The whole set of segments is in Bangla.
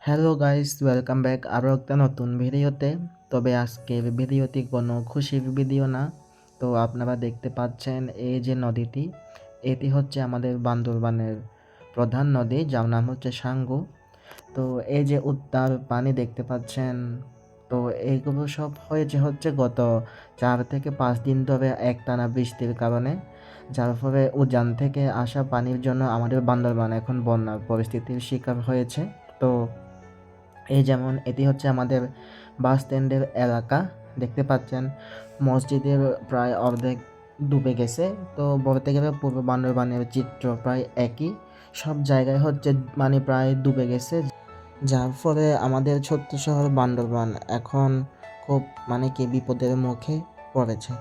হ্যালো গাইস, ওয়েলকাম ব্যাক আরও একটা নতুন ভিডিওতে। তবে আজকের ভিডিওটি কোনো খুশির ভিডিও না। তো আপনারা দেখতে পাচ্ছেন এই যে নদীটি, এটি হচ্ছে আমাদের বান্দরবানের প্রধান নদী, যার নাম হচ্ছে সাঙ্গু। তো এই যে উত্তাল পানি দেখতে পাচ্ছেন, তো এইগুলো সব হচ্ছে গত 4 থেকে 5 দিন ধরে একটানা বৃষ্টির কারণে, যার ফলে উজান থেকে আসা পানির জন্য আমাদের বান্দরবান এখন বন্যার পরিস্থিতির শিকার হয়েছে। তো এই যেমন এটি হচ্ছে আমাদের বাস স্ট্যান্ডের এলাকা, দেখতে পাচ্ছেন মসজিদের প্রায় অর্ধেক ডুবে গেছে। তো বলতে গেলে পূর্ব বান্দরবানের চিত্র প্রায় একই, সব জায়গায় হচ্ছে মানে প্রায় ডুবে গেছে, যার ফলে আমাদের ছোট্ট শহর বান্দরবান এখন খুব মানে কি বিপদের মুখে পড়েছে।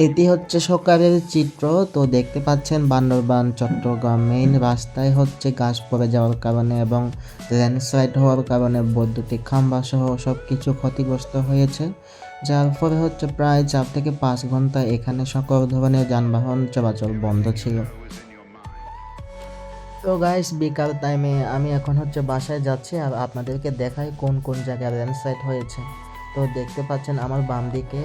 এটি হচ্ছে সকালের চিত্র। তো দেখতে পাচ্ছেন বান্দরবান চট্টগ্রাম মেইন রাস্তায় হচ্ছে গাছ পড়ে যাওয়ার কারণে এবং ল্যান্ডস্লাইড হওয়ার কারণে বৈদ্যুতিক খাম্বা সহ সব কিছু ক্ষতিগ্রস্ত হয়েছে, যার ফলে হচ্ছে প্রায় 4 থেকে 5 ঘন্টা এখানে সকল ধরনের যানবাহন চলাচল বন্ধ ছিল। তো গাইস, বিকাল টাইমে আমি এখন হচ্ছে বাসায় যাচ্ছি আর আপনাদেরকে দেখাই কোন কোন জায়গায় ল্যান্ডস্লাইড হয়েছে। তো দেখতে পাচ্ছেন আমার বাম দিকে।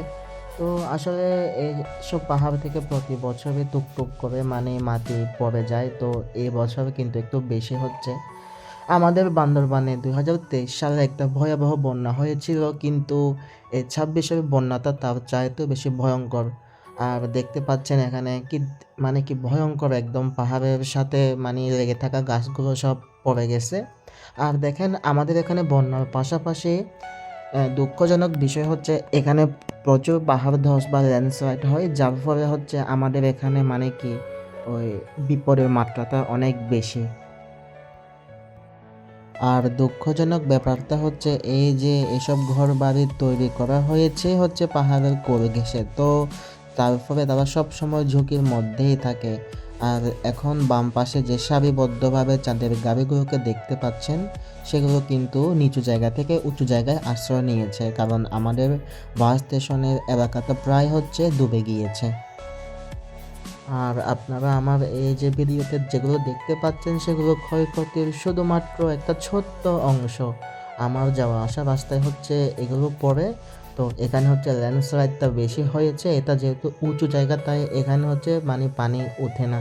তো আসলে এই সব পাহাড় থেকে প্রতি বছরই টুকটুক করে মানে মাটি পড়ে যায়। তো এই বছর কিন্তু একটু বেশি হচ্ছে। আমাদের বান্দরবানে 2023 সালে একটা ভয়াবহ বন্যা হয়েছিল, কিন্তু এই 26-এর বন্যাটা তার চাইতেও বেশি ভয়ঙ্কর। আর দেখতে পাচ্ছেন এখানে কি মানে কি ভয়ঙ্কর, একদম পাহাড়ের সাথে মানে লেগে থাকা গাছগুলো সব পড়ে গেছে। আর দেখেন আমাদের এখানে বন্যার পাশাপাশি দুঃখজনক বিষয় হচ্ছে এখানে প্রচুর পাহাড় ধস বা ল্যান্ডস্লাইড হয়, যার ফলে হচ্ছে আমাদের এখানে মানে কি ওই বিপদের মাত্রাটা অনেক বেশি। আর দুঃখজনক ব্যাপারটা হচ্ছে এই যে এসব ঘর বাড়ি তৈরি করা হয়েছে হচ্ছে পাহাড়ের কোল ঘেঁষে, তো তার ফলে তারা সব সময় ঝুঁকির মধ্যেই থাকে। আর এখন বাম পাশে যে সারিবদ্ধভাবে চাঁদের গাড়িগুলোকে দেখতে পাচ্ছেন, সেগুলো কিন্তু নিচু জায়গা থেকে উঁচু জায়গায় আশ্রয় নিয়েছে, কারণ আমাদের বাস স্টেশনের এলাকাটা প্রায় হচ্ছে ডুবে গিয়েছে। আর আপনারা আমার এই যে ভিডিওতে যেগুলো দেখতে পাচ্ছেন সেগুলো ক্ষয়ক্ষতির শুধুমাত্র একটা ছোট্ট অংশ। আমার যাওয়া আসা রাস্তায় হচ্ছে এগুলো পড়ে। তো এখানে হচ্ছে ল্যান্ডস্লাইডটা বেশি হয়েছে, এটা যেহেতু উঁচু জায়গা তাই এখানে হচ্ছে মানে পানি ওঠে না।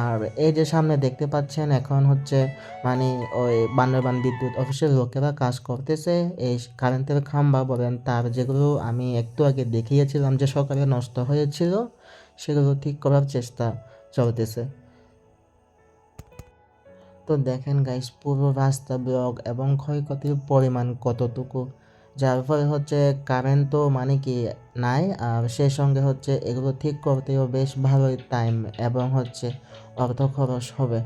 আর এই যে সামনে দেখতে পাচ্ছেন এখন হচ্ছে মানে ওই বান্দরবান বিদ্যুৎ অফিসের লোকেরা কাজ করতেছে, এই কারেন্টের খাম্বা বলেন তার, যেগুলো আমি একটু আগে দেখিয়েছিলাম যে সকালে নষ্ট হয়েছিল, সেগুলো ঠিক করার চেষ্টা চলতেছে। তো দেখেন গাইস, পুরো রাস্তা ব্লক এবং ক্ষয়ক্ষতির পরিমাণ কতটুকু, যার ফলে হচ্ছে কারেন্ট তো মানে কি নাই, আর সেই সঙ্গে হচ্ছে এগুলো ঠিক করতেও বেশ ভালোই টাইম এবং হচ্ছে অর্থ খরচ হবে।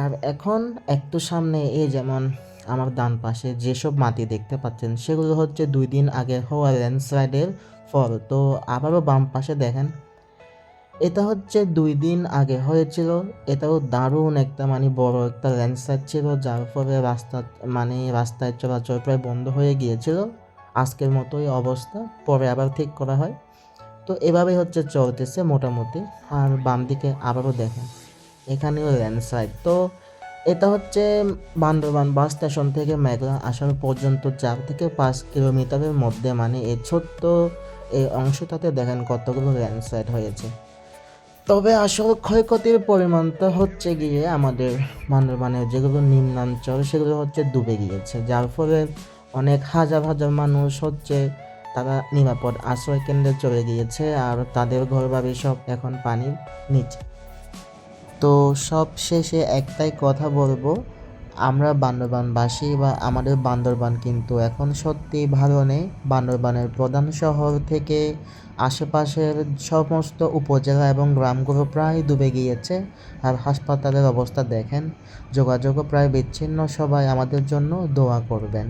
আর এখন একটু সামনে এই যেমন আমার ডান পাশে যেসব মাটি দেখতে পাচ্ছেন সেগুলো হচ্ছে 2 দিন আগে হওয়া ল্যান্ডস্লাইডের ফল। তো আবারও বাম পাশে দেখেন, এটা হচ্ছে 2 দিন আগে হয়েছিল। এটাও দারুণ একটা মানে বড় একটা ল্যান্ডস্লাইড ছিল, যার ফলে রাস্তায় চলাচল প্রায় বন্ধ হয়ে গিয়েছিল। আজকের মতোই অবস্থা, পরে আবার ঠিক করা হয়। তো এভাবেই হচ্ছে চলতেছে মোটামুটি। আর বাম দিকে আবারও দেখেন, এখানেও ল্যান্ডস্লাইড। তো এটা হচ্ছে বান্দরবান বাস স্টেশন থেকে মেঘলা আসার পর্যন্ত 4 থেকে 5 কিলোমিটারের মধ্যে মানে এই ছোট্ট এই অংশটাতে দেখেন কতগুলো ল্যান্ডস্লাইড হয়েছে। তবে আসল ক্ষয়ক্ষতির পরিমাণটা হচ্ছে গিয়ে আমাদের বান্দরবানের যেগুলো নিম্নাঞ্চল সেগুলো হচ্ছে ডুবে গিয়েছে, যার ফলে অনেক হাজার হাজার মানুষ হচ্ছে তারা নিরাপদ আশ্রয় কেন্দ্রে চলে গিয়েছে, আর তাদের ঘরবাড়ি সব এখন পানির নিচে। তো সব শেষে একটাই কথা বলবো, আমরা বান্দরবানবাসী বা আমাদের বান্দরবান কিন্তু এখন সত্যিই ভালো নেই। বান্দরবানের প্রধান শহর থেকে আশেপাশের সমস্ত উপজেলা এবং গ্রামগুলো প্রায় ডুবে গিয়েছে। আর হাসপাতালের অবস্থা দেখেন, যোগাযোগও প্রায় বিচ্ছিন্ন। সবাই আমাদের জন্য দোয়া করবেন।